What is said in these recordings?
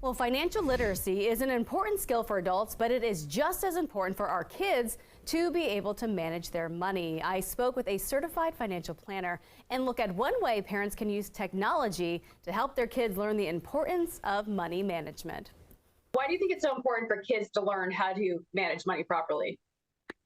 Well, financial literacy is an important skill for adults, but it is just as important for our kids to be able to manage their money. I spoke with a certified financial planner and look at one way parents can use technology to help their kids learn the importance of money management. Why do you think it's so important for kids to learn how to manage money properly?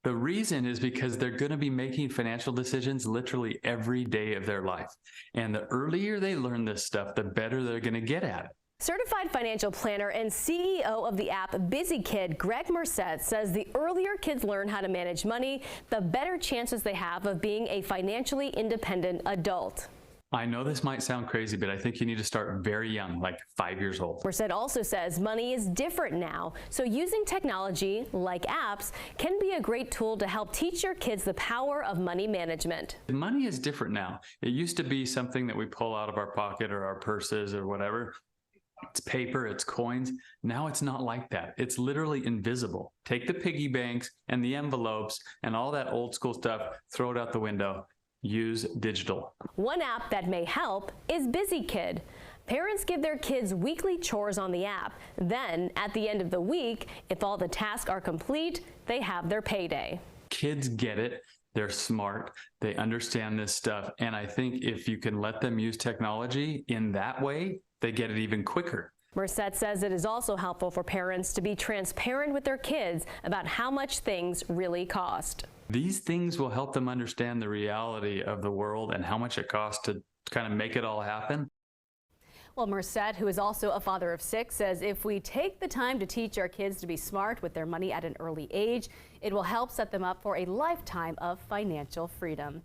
The reason is because they're going to be making financial decisions literally every day of their life. And the earlier they learn this stuff, the better they're going to get at it. Certified financial planner and CEO of the app BusyKid, Gregg Murset, says the earlier kids learn how to manage money, the better chances they have of being a financially independent adult. I know this might sound crazy, but I think you need to start very young, like 5 years old. Murset also says money is different now, so using technology, like apps, can be a great tool to help teach your kids the power of money management. Money is different now. It used to be something that we pull out of our pocket or our purses or whatever. It's paper, it's coins. Now it's not like that. It's literally invisible. Take the piggy banks and the envelopes and all that old school stuff, throw it out the window. Use digital. One app that may help is BusyKid. Parents give their kids weekly chores on the app. Then, at the end of the week, if all the tasks are complete, they have their payday. Kids get it. They're smart. They understand this stuff. And I think if you can let them use technology in that way, they get it even quicker. Murset says it is also helpful for parents to be transparent with their kids about how much things really cost. These things will help them understand the reality of the world and how much it costs to kind of make it all happen. Well, Murset, who is also a father of 6, says if we take the time to teach our kids to be smart with their money at an early age, it will help set them up for a lifetime of financial freedom.